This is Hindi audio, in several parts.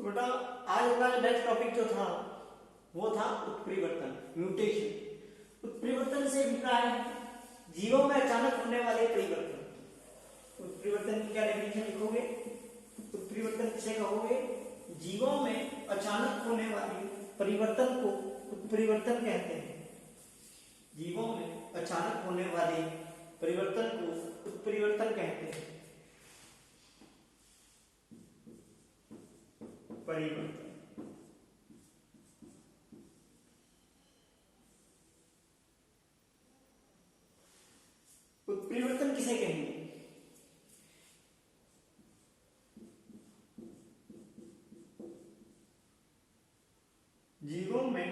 तो बेटा आज हमारा नेक्स्ट टॉपिक जो था वो था उत्परिवर्तन, म्यूटेशन। उत्परिवर्तन से अभिप्राय है जीवों में अचानक होने वाले परिवर्तन। उत्परिवर्तन की क्या डेफिनेशन लिखोगे? उत्परिवर्तन किसे कहोगे? जीवों में अचानक होने वाले परिवर्तन को उत्परिवर्तन कहते हैं। जीवों में अचानक होने वाले परिवर्तन को उत्परिवर्तन कहते हैं। परिवर्तन उत्परिवर्तन किसे कहेंगे? जीवों में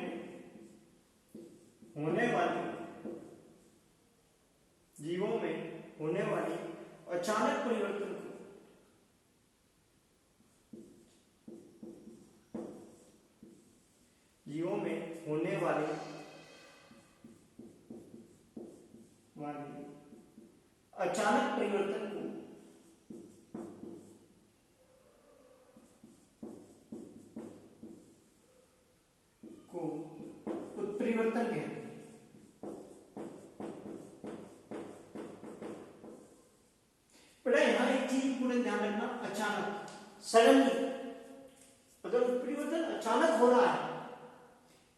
होने वाली अचानक परिवर्तन को जीवों में होने वाले अचानक परिवर्तन को उत्परिवर्तन कहते हैं। बेटा यहां एक चीज पूरे ध्यान रखना, अचानक, सडनली। अगर उत्परिवर्तन अचानक हो रहा है,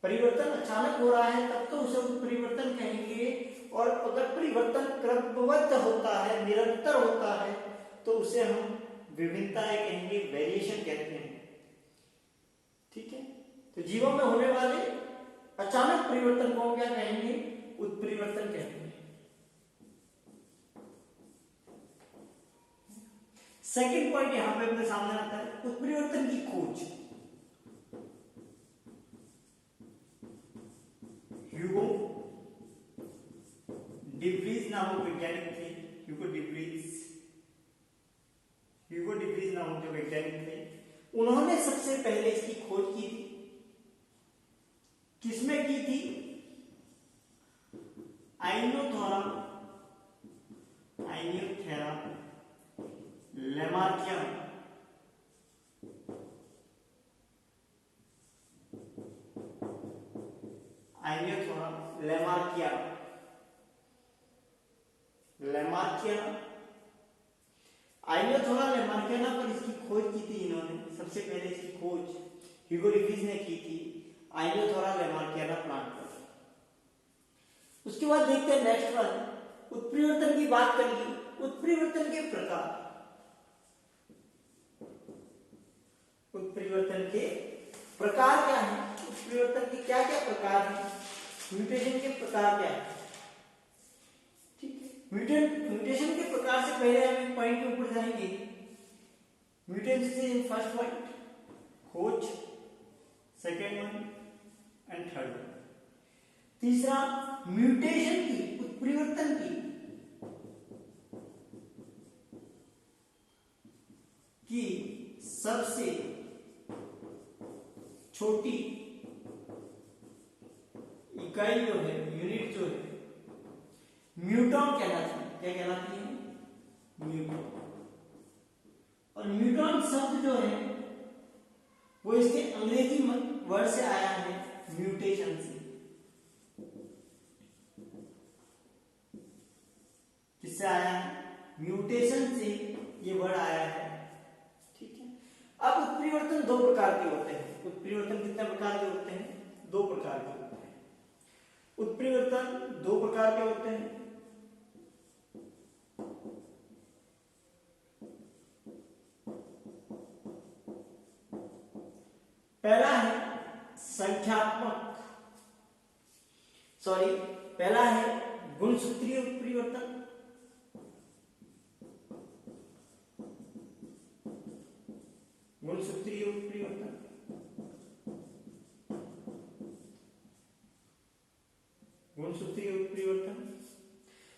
परिवर्तन अचानक हो रहा है, तब तो उसे उत्परिवर्तन कहेंगे। और अगर परिवर्तन क्रमबद्ध होता है, निरंतर होता है, तो उसे हम विभिन्नताएं कहेंगे, वेरिएशन कहते हैं। ठीक है, तो जीवों में होने वाले अचानक परिवर्तन को क्या कहेंगे? उत्परिवर्तन कहते हैं। सेकंड पॉइंट यहां पे अपने सामने आता है, उत्परिवर्तन की खोज। ह्यूगो डिव्रीज नामक वैज्ञानिक थे। ह्यूगो डिव्रीज नामक जो वैज्ञानिक थे, उन्होंने सबसे पहले इसकी खोज की थी। किसमें की थी? आइनोथेरा लैमार्किया आइनोथेरा लैमार्कियाना पर इसकी खोज की थी इन्होंने। सबसे पहले इसकी खोज ह्यूगो डिव्रीज ने की थी आइनोथेरा लैमार्कियाना प्लांट पर। उसके बाद देखते हैं नेक्स्ट वन, उत्परिवर्तन की बात करेंगे। उत्परिवर्तन के प्रकार, उत्परिवर्तन के प्रकार क्या है? उत्परिवर्तन के क्या क्या प्रकार हैं? म्यूटेशन के प्रकार क्या है? ठीक है, म्यूटेशन के प्रकार से पहले हम एक पॉइंट के ऊपर जाएंगे। म्यूटेशन से फर्स्ट पॉइंट खोज, second one and third one. तीसरा, म्यूटेशन की, उत्परिवर्तन की सबसे छोटी इकाई जो है, यूनिट जो है, म्यूटॉन कहलाती है। क्या कहलाती है? म्यूटॉन। और म्यूटॉन शब्द जो है वो इसके अंग्रेजी वर्ड से आया है, म्यूटेशन से। किससे आया है? म्यूटेशन से ये वर्ड आया है। ठीक है, अब उत्परिवर्तन दो प्रकार के होते हैं। उत्परिवर्तन कितने प्रकार के होते हैं? दो प्रकार के होते हैं। उत्परिवर्तन दो प्रकार के होते हैं। पहला है संख्यात्मक, पहला है गुणसूत्रीय उत्परिवर्तन। गुणसूत्रीय उत्परिवर्तन, गुणसूत्रीय उत्परिवर्तन।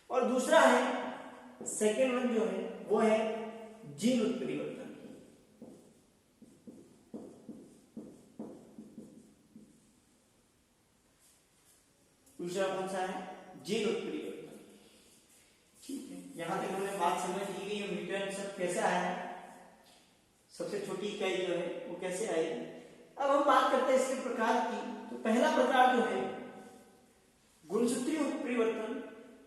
और दूसरा है, सेकेंड वन जो है वो है जीन उत्परिवर्तन। दूसरा कौन सा है? जीन उत्परिवर्तन। ठीक है, यहां तक हमने बात समझ ली गई। म्यूटेंट सब कैसे आया है? सबसे छोटी इकाई जो है वो कैसे आएगी। अब हम बात करते हैं इसके प्रकार की। तो पहला प्रकार जो है गुणसूत्रीय उत्परिवर्तन।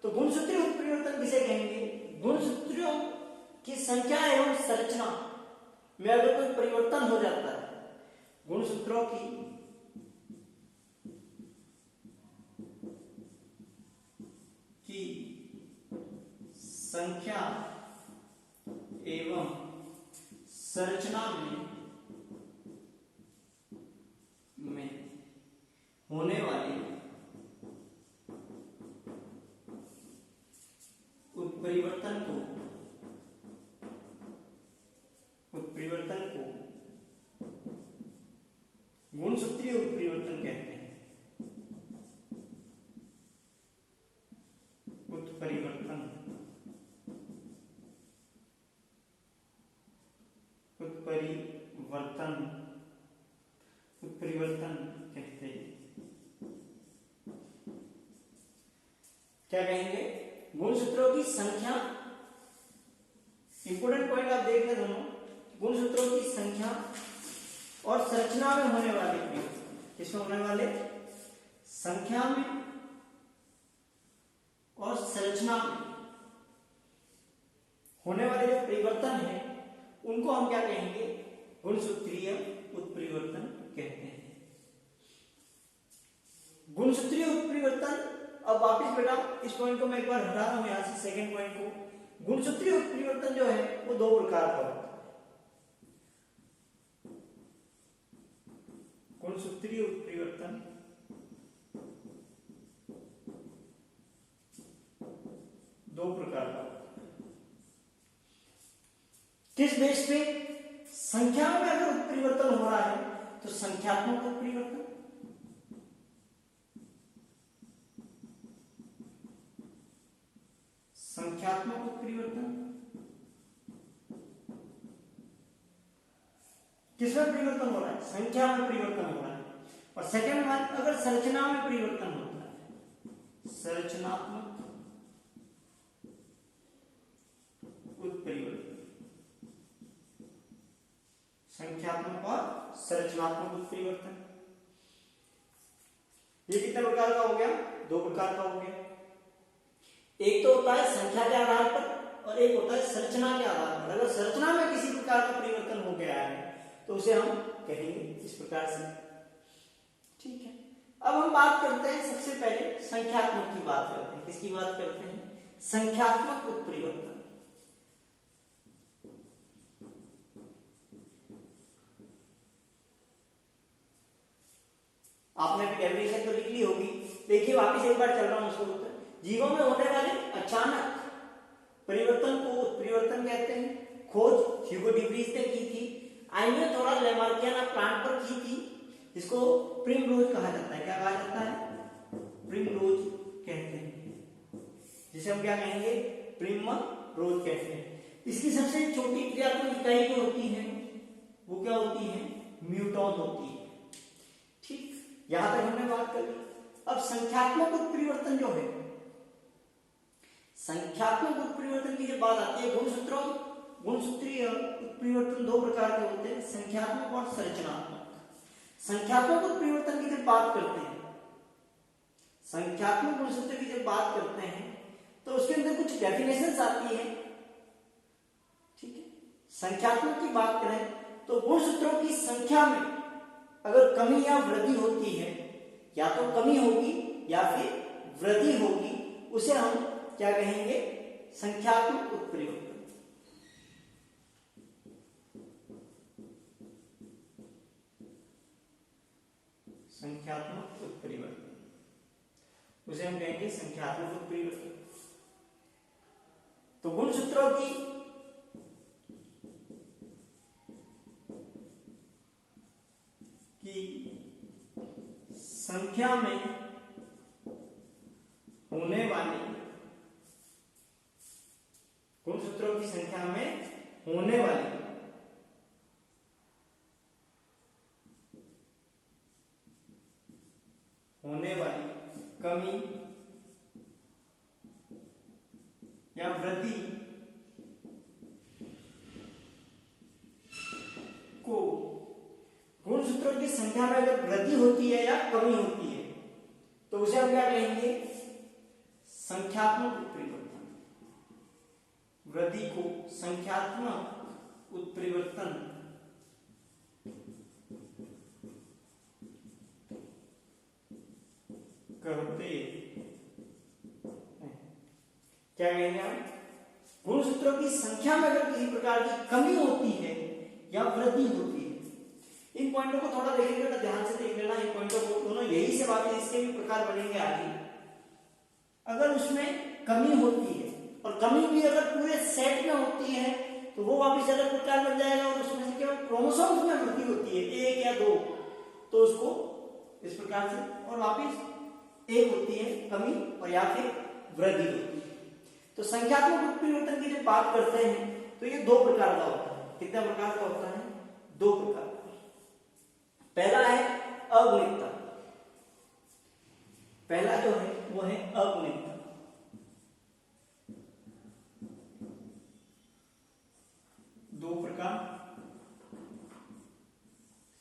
तो गुणसूत्रीय उत्परिवर्तन किसे कहेंगे? गुणसूत्रों की संख्या एवं संरचना में अगर कोई परिवर्तन हो जाता है, गुणसूत्रों की संख्या एवं संरचना में होने वाले उत्परिवर्तन को गुणसूत्रीय उत्परिवर्तन कहते हैं। उत्परिवर्तन कहते हैं। क्या कहेंगे? गुणसूत्रों की संख्या, इंपोर्टेंट पॉइंट आप देख लें दोनों, गुणसूत्रों की संख्या और संरचना में होने वाले परिवर्तन। किसमें होने वाले? संख्या में और संरचना में होने वाले जो परिवर्तन है उनको हम क्या कहेंगे? गुणसूत्रीय उत्परिवर्तन कहते हैं। गुणसूत्रीय उत्परिवर्तन, अब वापिस बेटा इस पॉइंट को मैं एक बार हटा रहा हूं यहां से, सेकेंड पॉइंट को। गुणसूत्रीय उत्परिवर्तन जो है वो दो प्रकार का होता है। गुणसूत्रीय उत्परिवर्तन दो प्रकार का होता है। किस बेस पे? संख्या में अगर उत्परिवर्तन हो रहा है तो संख्यात्मक उत्परिवर्तन, किसमें परिवर्तन हो रहा है? संख्या में परिवर्तन हो रहा है। और सेकंड वन, अगर संरचना में परिवर्तन होता है, संरचनात्मक उत्परिवर्तन। संख्यात्मक और संरचनात्मक उत्परिवर्तन, ये कितने प्रकार का हो गया? दो प्रकार का हो गया। एक तो होता है संख्या के आधार पर और एक होता है संरचना के आधार पर। अगर संरचना में किसी प्रकार का परिवर्तन हो गया है तो उसे हम कहेंगे इस प्रकार से। ठीक है, अब हम बात करते हैं, सबसे पहले संख्यात्मक की बात करते हैं। किसकी बात करते हैं? संख्यात्मक उत्परिवर्तन। आपने भी डेफिनेशन तो लिख ली होगी, देखिए वापिस एक बार चल रहा हूं उसको। जीवों में होने वाले अचानक परिवर्तन को उत्परिवर्तन कहते हैं। खोज ह्यूगो डिब्रीज ने की थी, आइनियोथोरा लैमार्कियाना प्लांट पर की थी, जिसको प्रिमरोज कहा जाता है। क्या कहा जाता है? प्रिमरोज कहते हैं, जिसे हम क्या कहेंगे? प्रिमरोज कहते हैं। इसकी सबसे छोटी क्रियात्मक इकाई जो होती है वो क्या होती है? म्यूटॉन होती है। ठीक, यहां तक हमने बात कर ली। अब संख्यात्मक उत्परिवर्तन जो है, संख्यात्मक उत्परिवर्तन की जब बात आती है, गुणसूत्रीय उत्परिवर्तन दो प्रकार के होते हैं, संख्यात्मक और संरचनात्मक। संख्यात्मक उत्परिवर्तन की जब बात करते हैं, संख्यात्मक गुणसूत्र की जब बात करते हैं तो उसके अंदर कुछ डेफिनेशंस आती है। ठीक है, संख्यात्मक की बात करें तो गुणसूत्रों की संख्या में अगर कमी या वृद्धि होती है, या तो कमी होगी या फिर वृद्धि होगी, उसे हम क्या कहेंगे? संख्यात्मक उत्परिवर्तन। संख्यात्मक उत्परिवर्तन, उसे हम कहेंगे संख्यात्मक उत्परिवर्तन। तो गुणसूत्रों की संख्या में होने वाली, गुणसूत्रों की संख्या में होने वाली कमी या वृद्धि गुणसूत्रों की संख्या में अगर वृद्धि होती है या कमी होती है तो उसे हम क्या कहेंगे? संख्यात्मक उत्परिवर्तन। वृद्धि को संख्यात्मक उत्परिवर्तन कहते हैं। क्या कहेंगे हम? गुणसूत्रों की संख्या में अगर किसी प्रकार की कमी होती है या वृद्धि होती है, इन पॉइंटों को थोड़ा देखेंगे तो ध्यान से देख लेना। इन पॉइंटों को दोनों यही से बातें, इसके भी प्रकार बनेंगे आगे। अगर उसमें कमी होती है और कमी भी अगर पूरे सेट में होती है तो वो वापिस अलग प्रकार बन जाएगा, और उसमें से केवल क्रोमोसोम्स में वृद्धि होती है, एक या दो, तो उसको इस प्रकार से, और वापिस एक होती है कमी और या फिर वृद्धि होती है। तो संख्यात्मक उत्परिवर्तन की जब बात करते हैं तो ये दो प्रकार का होता है। कितने प्रकार का होता है? दो प्रकार का। पहला है अगुणितता। पहला जो है वो है अगुणितता। दो प्रकार,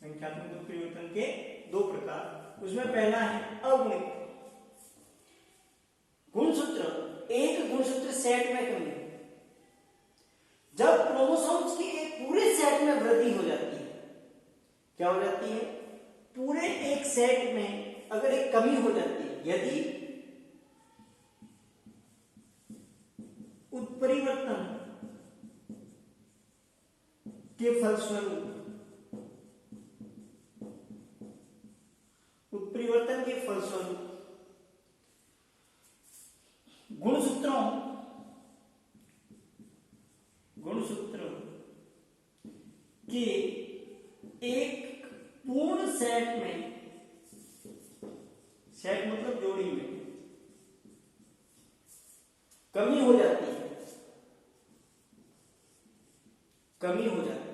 संख्यात्मक उत्परिवर्तन के दो प्रकार। उसमें पहला है अगुणित। गुणसूत्र, एक गुणसूत्र सेट में कमी। जब क्रोमोसोम्स की एक पूरे सेट में वृद्धि हो जाती है, क्या हो जाती है? पूरे एक सेट में अगर एक कमी हो जाती है, यदि उत्परिवर्तन के फलस्वरूप, उत्परिवर्तन के फलस्वरूप गुणसूत्रों के एक पूर्ण सेट में, सेट मतलब जोड़ी में कमी हो जाती है, कमी हो जाती है,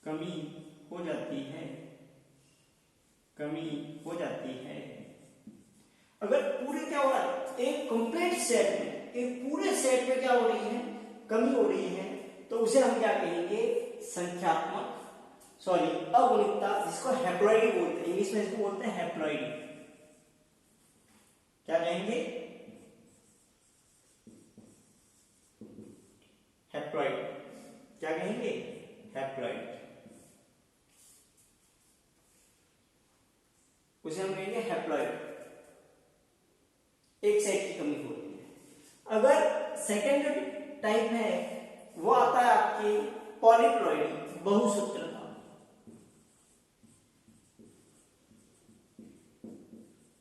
कमी हो जाती है, कमी हो जाती है। अगर पूरे क्या हो रहा है? एक कंप्लीट सेट में, एक पूरे सेट में क्या हो रही है? कमी हो रही है, तो उसे हम क्या कहेंगे? संख्यात्मक, सॉरी अगुणितता, जिसको हैप्लॉइड बोलते हैं, इंग्लिश में इसको बोलते हैं हैप्लॉइड। क्या कहेंगे? हैप्लॉइड। क्या कहेंगे? हैप्लॉइड। उसे हम कहेंगे हैप्लॉइड। एक सेट की कमी हो रही है। अगर सेकेंड टाइप है वो आता है आपकी पॉलीप्लॉइडी, बहुसूत्रता।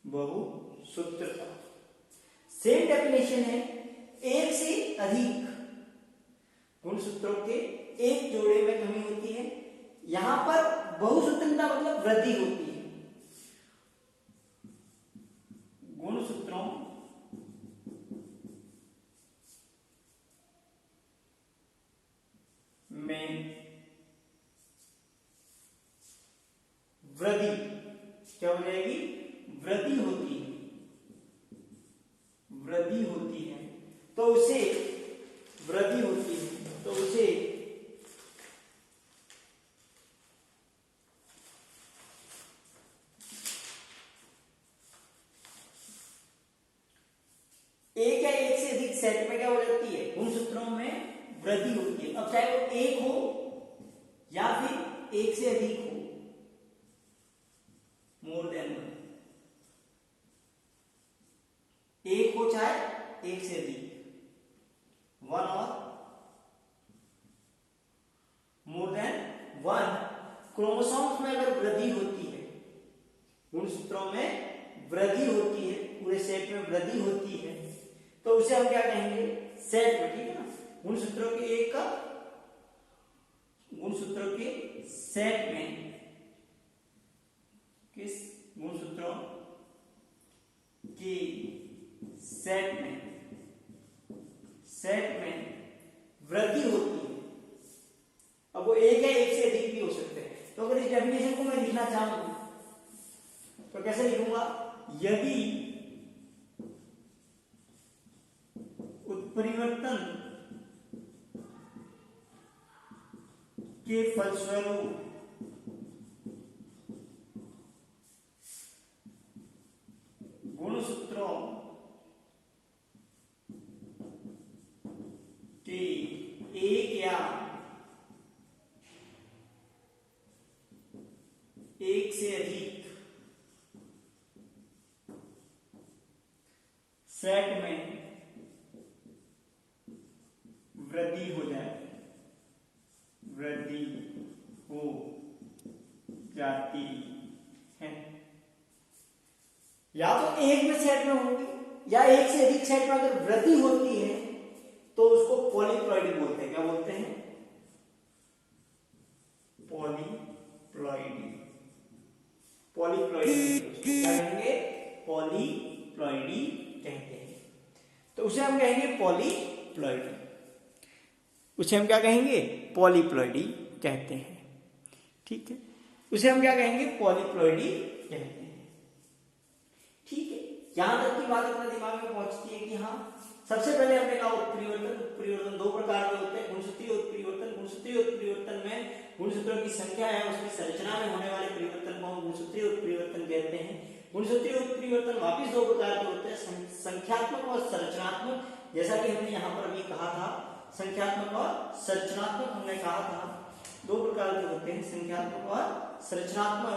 बहुसूत्रता सेम डेफिनेशन है, एक से अधिक गुणसूत्रों के एक जोड़े में कमी होती है। यहां पर बहुसूत्रता मतलब वृद्धि होती है। गुणसूत्रों में वृद्धि क्या हो जाएगी? वृद्धि होती है, वृद्धि होती है, तो उसे वृद्धि होती है, तो उसे एक या एक से अधिक सेट में क्या हो जाती है? गुणसूत्रों में वृद्धि होती है। अब चाहे वो एक हो या फिर एक से अधिक हो, मोर देन वन, एक हो चाहे एक से अधिक, वन और मोर देन वन। क्रोमोसोम्स में अगर वृद्धि होती है, गुणसूत्रों में वृद्धि होती है, पूरे सेट में वृद्धि होती है, तो उसे हम क्या कहेंगे? सेट में, ठीक है ना? गुणसूत्रों के एक का, गुणसूत्रों के सेट में, किस गुणसूत्रों के सेट में वृद्धि होती है। अब वो एक या एक से अधिक भी हो सकते हैं। तो अगर इस डेफिनेशन को मैं लिखना चाहूं तो कैसे लिखूंगा? यदि उत्परिवर्तन के फलस्वरूप गुणसूत्रों के एक या एक से अधिक सेट में वृद्धि हो जाती है। या तो एक में सेट में होंगी या एक से अधिक सेट में अगर वृद्धि होती है तो उसको पॉलीप्लॉइडी बोलते हैं। क्या बोलते हैं? पॉलीप्लॉइडी। पॉलीप्लॉइडी क्या कहेंगे? पॉलीप्लॉइडी कहते हैं। तो उसे हम कहेंगे पॉलीप्लॉइडी। उसे हम क्या कहेंगे? पॉलीप्लॉइडी कहते हैं। ठीक है, उसे हम क्या कहेंगे? पॉलीप्लॉइडी कहते हैं। ठीक है, यहां तक की बात अपने दिमाग में पहुंचती है कि हाँ, सबसे पहले हमने कहा उत्परिवर्तन दो प्रकार के होते हैं, गुणसूत्रीय उत्परिवर्तन। गुणसूत्रीय उत्परिवर्तन में गुणसूत्रों की संख्या है उसकी संरचना में होने वाले परिवर्तन को हम गुणसूत्रीय उत्परिवर्तन कहते हैं। गुणसूत्रीय उत्परिवर्तन वापिस दो प्रकार के होते हैं, संख्यात्मक और संरचनात्मक। जैसा कि हमने यहाँ पर अभी कहा था, संख्यात्मक और संरचनात्मक हमने कहा था दो प्रकार के होते हैं। संख्यात्मक और संरचनात्मक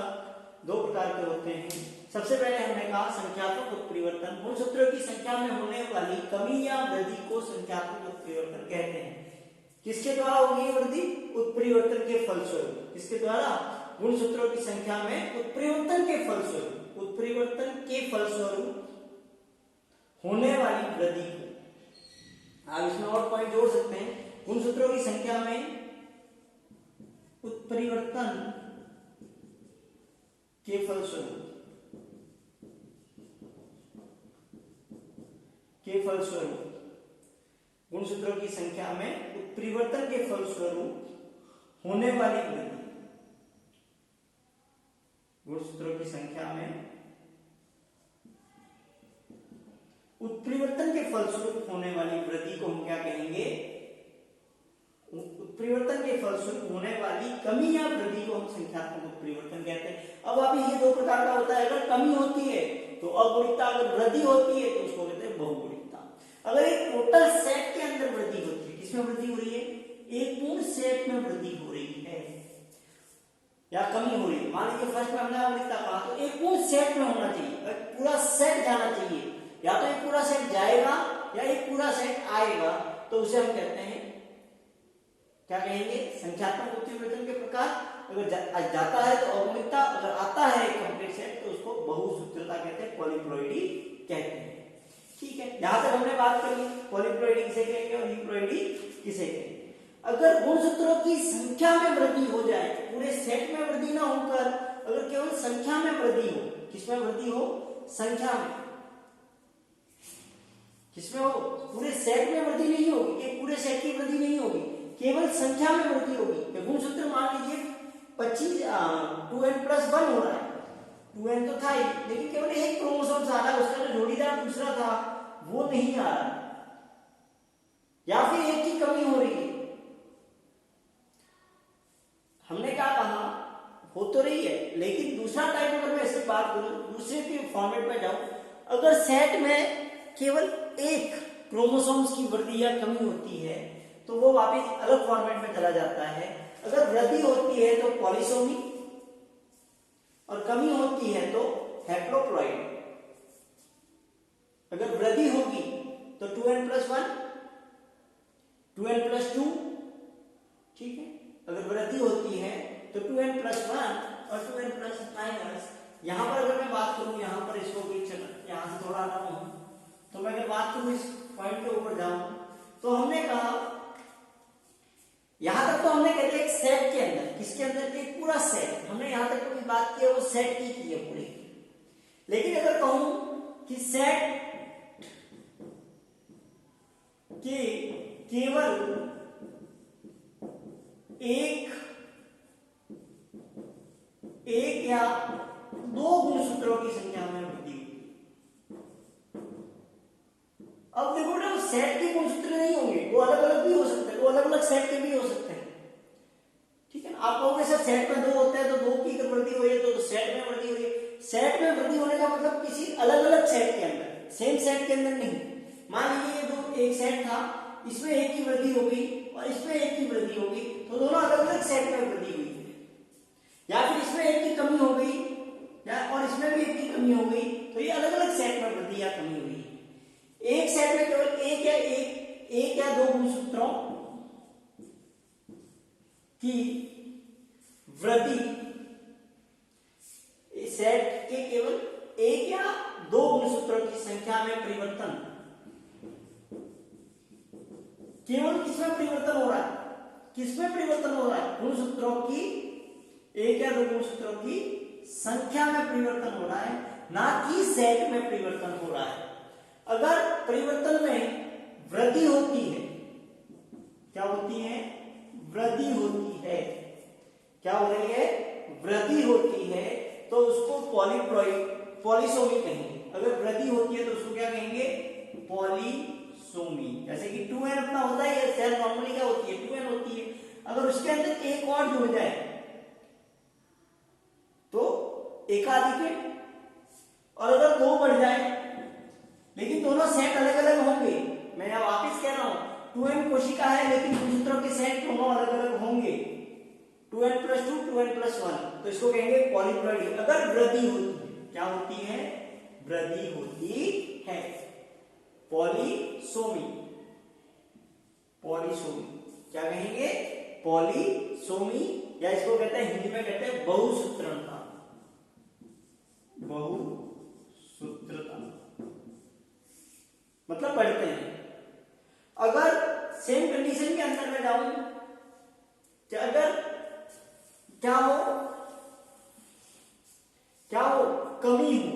दो प्रकार के होते हैं। सबसे पहले हमने कहा संख्यात्मक उत्परिवर्तन। गुणसूत्रों की संख्या में होने वाली कमी या वृद्धि को संख्यात्मक उत्परिवर्तन कहते हैं। किसके द्वारा होगी वृद्धि? उत्परिवर्तन के फलस्वरूप। किसके द्वारा? गुणसूत्रों की संख्या में उत्परिवर्तन के फलस्वरूप, उत्परिवर्तन के फलस्वरूप होने वाली वृद्धि को। आप इसमें और पॉइंट जोड़ सकते हैं। गुणसूत्रों की संख्या में उत्परिवर्तन के फलस्वरूप गुणसूत्रों की संख्या में उत्परिवर्तन के फलस्वरूप होने वाली वृद्धि। गुणसूत्रों की संख्या में उत्परिवर्तन के फलस्वरूप होने वाली वृद्धि को हम क्या कहेंगे? उत्परिवर्तन के फलस्वरूप होने वाली कमी या वृद्धि को हम संख्यात्मक उत्परिवर्तन कहते हैं। अब अभी ये दो प्रकार का होता है। अगर कमी होती है तो अगुणितता, अगर वृद्धि होती है तो उसको कहते हैं बहुगुणितता। अगर एक टोटल सेट के अंदर वृद्धि होती है, किसमें वृद्धि हो रही है? एक पूर्ण सेट में वृद्धि हो रही है या कमी हो रही है। मान लीजिए फर्स्ट में हमने अगुणितता कहा, तो एक पूर्ण सेट में होना चाहिए, पूरा सेट जाना चाहिए। या तो एक पूरा सेट जाएगा या एक पूरा सेट आएगा, तो उसे हम कहते हैं, क्या कहेंगे? संख्यात्मक उत्परिवर्तन के प्रकार। अगर जाता है तो अगुणितता, अगर आता है कंप्लीट सेट तो उसको बहुसूत्रता कहते हैं, पॉलीप्लॉइडी कहते हैं। ठीक है, यहां तक हमने बात कर ली पॉलीप्लॉइडी किसे कहेंगे और यूप्लॉइडी किसे कहेंगे। अगर गुणसूत्रों की संख्या में वृद्धि हो जाए, पूरे सेट में वृद्धि ना होकर अगर केवल संख्या में वृद्धि हो, किसमें वृद्धि हो? संख्या में। किसमें हो? पूरे सेट में वृद्धि नहीं होगी, एक पूरे सेट की वृद्धि नहीं होगी, केवल संख्या में वृद्धि होगी। गुणसूत्र मान लीजिए 25 2n+1 हो रहा है, 2n तो था ही, लेकिन केवल एक क्रोमोसोम आ रहा है, उसका जो जोड़ीदार दूसरा था वो नहीं आ रहा, या फिर एक की कमी हो रही है। हमने क्या कहा? हो तो रही है, लेकिन दूसरा टाइप अगर मैं इससे बात करूं, दूसरे के फॉर्मेट में जाऊं, अगर सेट में केवल एक क्रोमोसोम्स की वृद्धि या कमी होती है तो वो वापस अलग फॉर्मेट में चला जाता है। अगर वृद्धि होती है तो पॉलीसोमी और कमी होती है तो हेप्लोप्लॉइड। अगर वृद्धि होगी तो 2n+1, 2n+2, ठीक है। अगर वृद्धि होती है तो 2n+1 और 2n+। यहां पर अगर मैं बात करूं, यहां पर इसको भी यहां से थोड़ा हटा हूं, तो मैं अगर बात करूं इस पॉइंट के ऊपर जाऊं, तो हमने कहा यहां तक तो हमने कहते एक सेट के अंदर, किसके अंदर? के पूरा सेट। हमने यहां तक कोई बात की है वो सेट की है पूरी। लेकिन अगर कहूं कि सेट के केवल एक या दो गुणसूत्रों की संख्या में वृद्धि होगी। अब देखो ना, सेट के गुणसूत्र नहीं होंगे, वो अलग अलग भी हो सकते हैं, वो अलग अलग सेट के भी हो सकते हैं, ठीक है ना। सेट में 2 होते हैं तो 2 की अगर वृद्धि हो रही है तो सेट में वृद्धि हो रही है। सेट में वृद्धि होने का मतलब किसी अलग अलग सेट के अंदर, सेम सेट के अंदर नहीं। मान लीजिए ये दो एक सेट था, इसमें 1 की वृद्धि हो गई और इसमें 1 की वृद्धि हो गई, तो दोनों अलग अलग सेट में वृद्धि हुई है। या फिर इसमें 1 की कमी हो गई और इसमें भी 1 की कमी हो गई, तो ये अलग अलग सेट में वृद्धि या कमी हुई है। एक सेट में केवल एक या 2 गुणसूत्रों की वृद्धि, सेट के केवल 1 या 2 गुणसूत्रों की संख्या में परिवर्तन, केवल किसमें परिवर्तन हो रहा है, किसमें परिवर्तन हो रहा है, गुणसूत्रों की 1 या 2 गुणसूत्रों की संख्या में परिवर्तन हो रहा है, ना कि सेट में परिवर्तन हो रहा है। अगर परिवर्तन में वृद्धि होती है, क्या होती है, वृद्धि होती है, क्या हो रही है, वृद्धि होती है, तो उसको पॉलीसोमी कहेंगे। अगर वृद्धि होती है तो उसको क्या कहेंगे, पॉलीसोमी। जैसे कि 2n अपना होता है, ये सेल नॉर्मली क्या होती है, 2n होती है। अगर उसके अंदर एक और जुड़ जाए तो एकाधिक है, और अगर 2 बढ़ जाए, लेकिन दोनों सेट अलग अलग होंगे, मैं अब वापिस कह रहा हूं 2n कोशिका है लेकिन गुणसूत्रों के सेट दोनों अलग अलग होंगे, 2n+2 2n+1, तो इसको कहेंगे पॉलीप्लॉइडी। अगर वृद्धि होती है, क्या होती है, वृद्धि होती है, पॉलीसोमी, पॉलीसोमी क्या कहेंगे, पॉलीसोमी, या इसको कहते हैं हिंदी में कहते हैं बहुसूत्रणता, बहुसूत्रता मतलब बढ़ते हैं। अगर सेम कंडीशन के अंदर में जाऊं, अगर क्या हो कमी हो,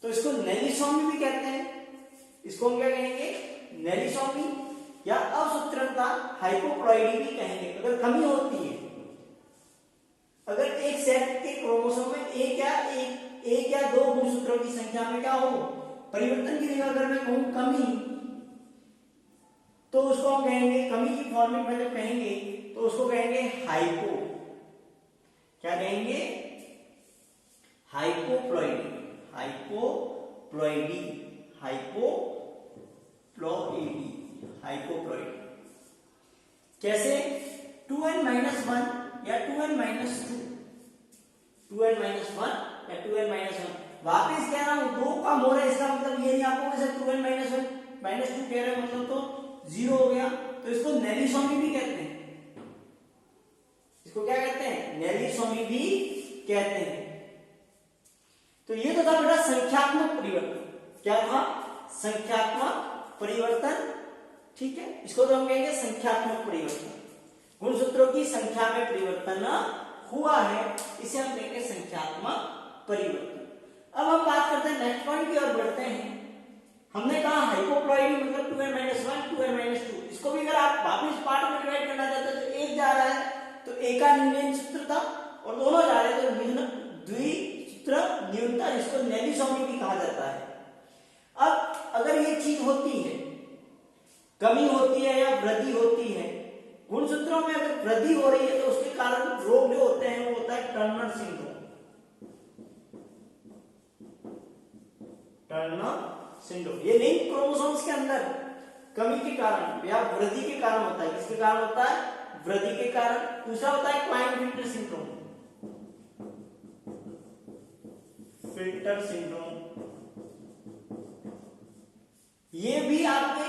तो इसको नेलिसोमी भी कहते हैं। इसको हम क्या कहेंगे, नेलिसोमी या असूत्रणता, हाइपोप्लॉइडी भी कहेंगे। अगर कमी होती है, अगर एक सेट के क्रोमोसोम में एक या 2 गुणसूत्रों की संख्या में क्या हो परिवर्तन की जगह अगर मैं कहूं कमी, तो उसको हम कहेंगे, कमी की फॉर्मेट में जब कहेंगे तो उसको कहेंगे हाइपो, क्या कहेंगे, हाइपोप्लॉइडी, हाइपोप्लॉइडी, हाइपोप्लॉइडी, हाइपोप्लॉइडी। कैसे, 2n-1 या 2n-2, 2n-1 या 2n-1। वापिस कह रहा हूं 2 कम हो रहा है, इसका मतलब ये नहीं आपको वैसे 2n-1 -2 कह रहे हैं, मतलब तो 0 हो गया, तो इसको नेलिसोमी भी कहते हैं। इसको क्या कहते हैं, नेलिसोमी भी कहते हैं। तो ये तो था बेटा संख्यात्मक परिवर्तन, क्या था, संख्यात्मक परिवर्तन, ठीक है। इसको तो हम कहेंगे संख्यात्मक परिवर्तन, गुणसूत्रों की संख्या में परिवर्तन हुआ है, इसे हम कहेंगे संख्यात्मक परिवर्तन। अब हम बात करते हैं नेक्स्ट पॉइंट की ओर बढ़ते हैं। हमने कहा हाइपोप्लॉइडी मतलब 2n-1 2n-2, इसको भी अगर आप वापिस पार्ट में डिवाइड करना चाहते हैं तो एक जा रहा है तो एका न्यूनतम सूत्रता, और दोनों जा रहे हैं तो द्विसूत्र न्यूनता, जिसको नेलिसोमी भी कहा जाता है। अब अगर ये चीज होती है, कमी होती है या वृद्धि होती है, गुणसूत्रों में अगर वृद्धि हो रही है तो उसके कारण रोग जो होते हैं वो होता है टर्नर सिंड्रोम, टर्नर सिंड्रोम। ये लिंक क्रोमोसोम्स के अंदर कमी के कारण या वृद्धि के कारण होता है। किसके कारण होता है, वृद्धि के कारण। दूसरा होता है क्लाइनफिल्टर सिंड्रोम, फिल्टर सिंड्रोम, ये भी आपके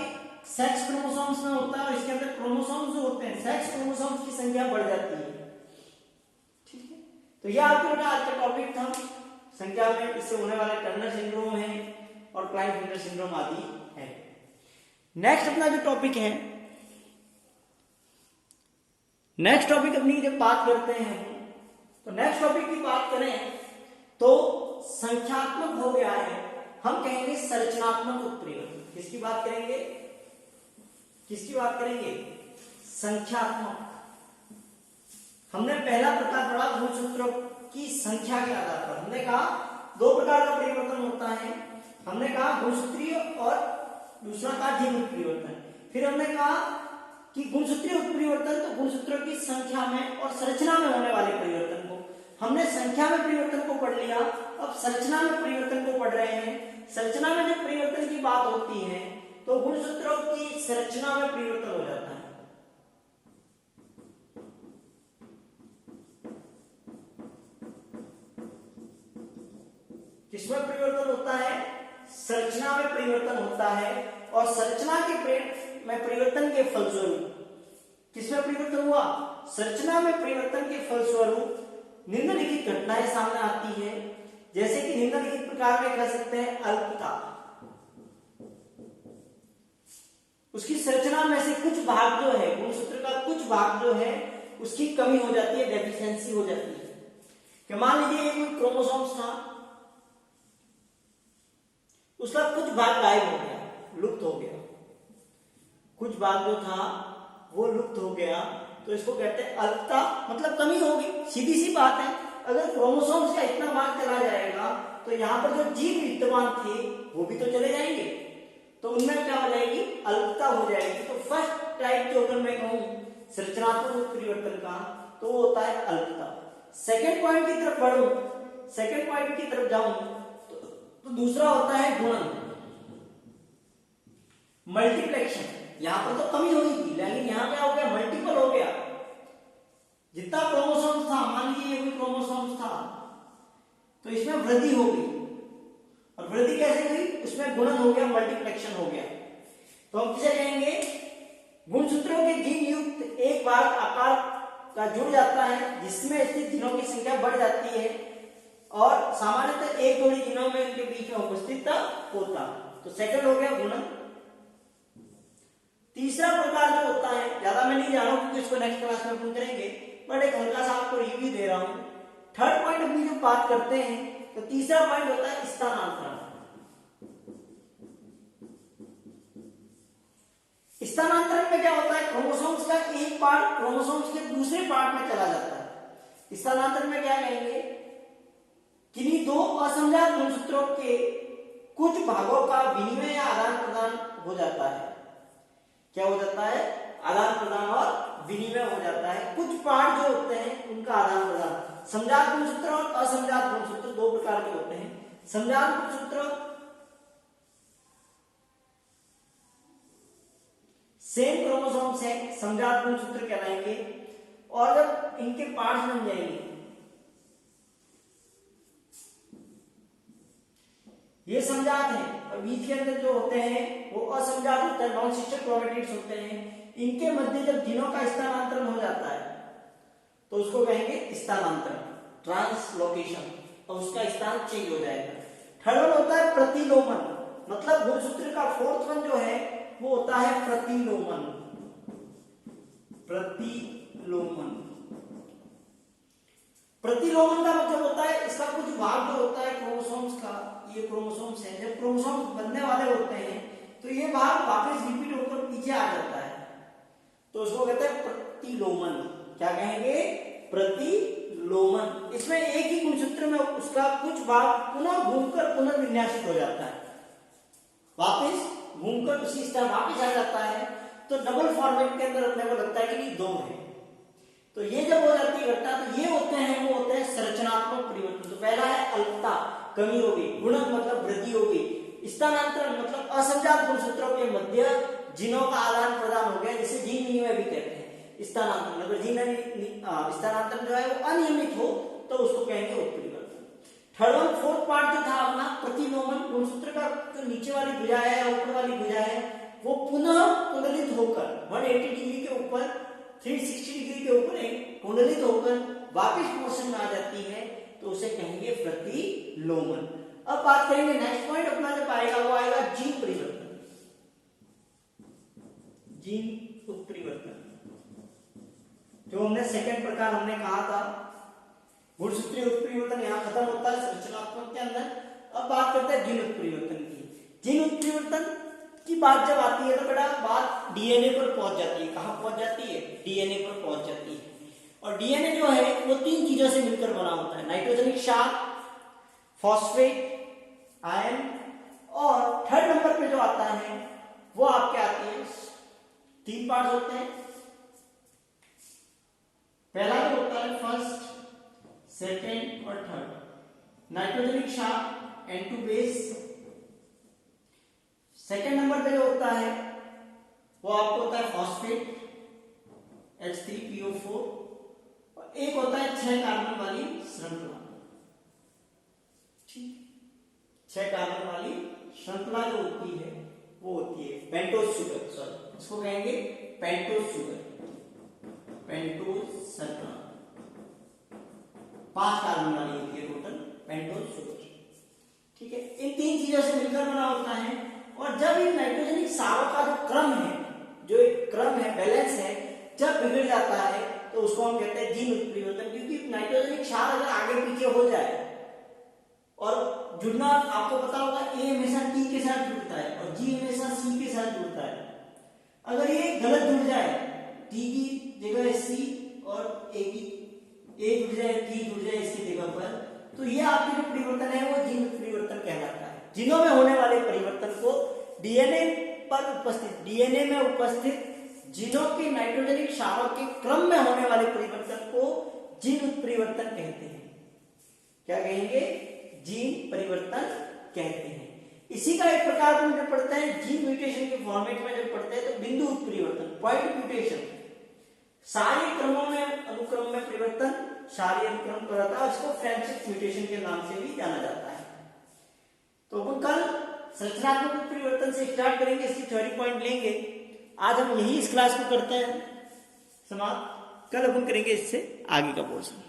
सेक्स क्रोमोसोम्स में होता है, और इसके अंदर क्रोमोसोम्स जो होते हैं, सेक्स क्रोमोसोम्स की संख्या बढ़ जाती है, ठीक है। तो यह आपके बेटा आज का टॉपिक था, संख्या में इससे होने वाले टर्नर सिंड्रोम है और क्लाइनफिल्टर सिंड्रोम आदि है। नेक्स्ट अपना जो टॉपिक है, नेक्स्ट टॉपिक अपनी जब बात करते हैं तो नेक्स्ट टॉपिक की बात करें तो संख्यात्मक हो गया है, हम कहेंगे संरचनात्मक उत्प्रेरण। किसकी बात करेंगे, किसकी बात करेंगे, संख्यात्मक। हमने पहला प्रकार पढ़ा गुणसूत्रों की संख्या के आधार पर। हमने कहा 2 प्रकार का परिवर्तन होता है, हमने कहा गुणसूत्रीय और दूसरा था जीवित परिवर्तन। फिर हमने कहा कि गुणसूत्रीय उत्परिवर्तन तो गुणसूत्रों की संख्या में और संरचना में होने वाले परिवर्तन को, हमने संख्या में परिवर्तन को पढ़ लिया, अब संरचना में परिवर्तन को पढ़ रहे हैं। संरचना में जब परिवर्तन की बात होती है तो गुणसूत्रों की संरचना में परिवर्तन हो जाता है। किसमें परिवर्तन होता है? संरचना में परिवर्तन होता है। और संरचना के में परिवर्तन के फलस्वरूप किसमें परिवर्तन हुआ? संरचना में परिवर्तन के फलस्वरूप निम्नलिखित घटनाएं सामने आती है, जैसे कि निम्नलिखित प्रकार में कह सकते हैं अल्पता। उसकी संरचना में से कुछ भाग जो है, गुणसूत्र का कुछ भाग जो है उसकी कमी हो जाती है, डेफिशिएंसी हो जाती है। कि मान लीजिए कोई क्रोमोसोम्स था, उसका कुछ भाग गायब हो गया, लुप्त हो गया, कुछ भाग जो था वो लुप्त हो गया, तो इसको कहते हैं अल्पता, मतलब कमी होगी। सीधी सी बात है, अगर क्रोमोसोम्स का इतना भाग चला जाएगा तो यहाँ पर जो जीन विद्यमान थे वो भी तो चले जाएंगे, तो उनमें क्या हो जाएगी? अल्पता हो जाएगी। तो फर्स्ट टाइप जो अगर मैं कहूं संरचनात्मक परिवर्तन का, तो वो होता है अल्पता। सेकेंड पॉइंट की तरफ बढ़ूं, सेकेंड पॉइंट की तरफ जाऊं तो दूसरा होता है गुणन, मल्टीप्लेक्शन। यहां पर तो कमी हुई थी, लेकिन यहां क्या हो गया? मल्टीपल हो गया। जितना क्रोमोसोम्स था, मान लीजिए ये कोई क्रोमोसोम्स था, तो इसमें वृद्धि हो गई। और वृद्धि कैसे हुई? उसमें गुणन हो गया, मल्टीप्लेक्शन हो गया। तो हम किसे कहेंगे? गुणसूत्रों के जीन युक्त एक भाग आकार का जुड़ जाता है, जिसमें स्थित जीनों की संख्या बढ़ जाती है और सामान्यतः एक जोड़ी जीनों में उनके बीच में उपस्थित होता। तो सेकंड हो गया गुणन। तीसरा प्रकार जो होता है, ज्यादा मैं नहीं जा रहा हूं क्योंकि इसको नेक्स्ट क्लास में अपन करेंगे, बट एक हल्का सा आपको रिव्यू दे रहा हूं। थर्ड पॉइंट अपनी जब बात करते हैं तो तीसरा पॉइंट होता है स्थानांतरण। स्थानांतरण में क्या होता है? क्रोमोसोम्स का एक पार्ट क्रोमोसोम्स के दूसरे पार्ट में चला जाता है। स्थानांतरण में क्या कहेंगे? किन्हीं दो असमजात गुणसूत्रों के कुछ भागों का विनिमय या आदान प्रदान हो जाता है। क्या हो जाता है? आदान प्रदान और विनिमय हो जाता है। कुछ पार्ट जो होते हैं उनका आदान प्रदान। समजात गुणसूत्र और असमजात गुणसूत्र दो प्रकार के होते हैं। समजात गुणसूत्र सेम क्रोमोसोम से समजात गुणसूत्र कहलाएंगे, और जब इनके पार्ट्स बन जाएंगे, ये समजात है और बीच के अंदर जो होते हैं वो असमजात होते हैं, नॉन सिस्टर क्रोमैटिड्स होते हैं। इनके मध्य जब जीनों का स्थानांतरण हो जाता है तो उसको कहेंगे स्थानांतरण, ट्रांसलोकेशन, और उसका स्थान चेंज हो जाएगा। थर्ड वन होता है प्रतिलोमन, मतलब गुणसूत्र का फोर्थ वन जो है वो होता है प्रतिलोमन। प्रतिलोमन, प्रतिलोमन का मतलब होता है इसका कुछ भाग जो होता है क्रोमोसोम्स का, ये क्रोमोसोम्स हैं, जब क्रोमोसोम्स बनने वाले होते हैं तो ये भाग वापस रिपीट होकर पीछे आ जाता है, तो उसको कहते हैं प्रतिलोमन। क्या कहेंगे? प्रतिलोमन। इसमें एक ही गुणसूत्र में उसका कुछ भाग पुनः घूमकर पुनर्विन्यासित हो जाता है, वापस घूमकर उसी स्थान वापस आ जाता है। तो डबल फॉर्मेट के अंदर अपने को लगता है कि नहीं, दो है। तो ये जब हो जाती है घटना, तो ये होते हैं, वो होते हैं संरचनात्मक परिवर्तन। तो पहला है अल्पता, कमी हो गई। गुणन मतलब वृद्धि हो गई। स्थानांतरण मतलब असमजात गुणसूत्रों के मध्य जीनों का आदान प्रदान हो गया, जिसे जीन विनिमय भी कहते हैं। स्थानांतरण, अगर जीन स्थानांतरण जो है वो अनियमित हो तो उसको कहेंगे उत्परिवर्तन। थर्ड वन फोर्थ पार्ट जो था अपना प्रतिलोमन, गुणसूत्र का जो नीचे वाली भुजा है या ऊपर वाली भुजा है वो पुनः कुंडलित होकर 180 डिग्री के ऊपर, 360 डिग्री के ऊपर एक कुंडलित होकर वापस मोशन में आ जाती है, तो उसे कहेंगे प्रतिलोमन। अब बात करेंगे नेक्स्ट पॉइंट अपना जब आएगा वो आएगा जीन परिवर्तन, जीन उत्परिवर्तन। जो हमने सेकंड प्रकार हमने कहा था, गुणसूत्रीय उत्परिवर्तन यहाँ खत्म होता है संरचनात्मक के अंदर। अब बात करते हैं जीन उत्परिवर्तन की। जीन उत्परिवर्तन की बात जब आती है तो बेटा बात डीएनए पर पहुंच जाती है। कहां पहुंच जाती है? डीएनए पर पहुंच जाती है। और डीएनए जो है वो तीन चीजों से मिलकर बना होता है, नाइट्रोजनिक क्षार, फॉस्फेट, आयन, और थर्ड नंबर पे जो आता है वो आपके आती है 3 पार्ट होते हैं। पहला जो होता है फर्स्ट, सेकेंड और थर्ड। नाइट्रोजनिक क्षार N2 बेस। सेकेंड नंबर पे जो होता है वो आपको होता है फॉस्फेट H3PO4, और एक होता है 6 कार्बन वाली श्रृंखला। ठीक, 6 कार्बन वाली श्रृंखला जो होती है वो होती है पेंटोज शुगर, सॉरी इसको कहेंगे पेंटोज शुगर, पेंटोज श्रृंखला 5 कार्बन वाली होती है टोटल पेंटोज शुगर। ठीक है, इन 3 चीजों से मिलकर बना होता है। और जब इन नाइट्रोजनिक क्षारों का जो क्रम है, जो एक क्रम है, बैलेंस है, जब बिगड़ जाता है तो उसको हम कहते हैं जीन उत्परिवर्तन। क्योंकि नाइट्रोजनिक क्षार अगर आगे पीछे हो जाए और जुड़ना, आपको पता होगा A हमेशा T के साथ जुड़ता है और G हमेशा C के साथ जुड़ता है। अगर ये गलत जुड़ जाए, T की जगह C और A जुड़ जाए, T जुड़ जाए इसकी जगह पर, तो ये आपके जो परिवर्तन है वो जीन परिवर्तन कहलाता है। जीनों में होने वाले परिवर्तन को डीएनए में उपस्थित जीनों के नाइट्रोजनिक क्षारों के क्रम में होने वाले परिवर्तन को जीन उत्परिवर्तन कहते हैं। क्या कहेंगे? जीन परिवर्तन कहते हैं। इसी का एक प्रकार हम जब पढ़ते हैं जीन म्यूटेशन के फॉर्मेट में जब पढ़ते हैं तो बिंदु उत्परिवर्तन, पॉइंट म्यूटेशन, सारे क्रमों में अनुक्रम में परिवर्तन, सारे अनुक्रम कराता है, इसको फ्रेंडशिप म्यूटेशन के नाम से भी जाना जाता है। तो अपन कल संरचनात्मक परिवर्तन से स्टार्ट करेंगे, इसकी थ्योरी पॉइंट लेंगे। आज हम यही इस क्लास को करते हैं समाप्त, कल अपन करेंगे इससे आगे का पोर्शन।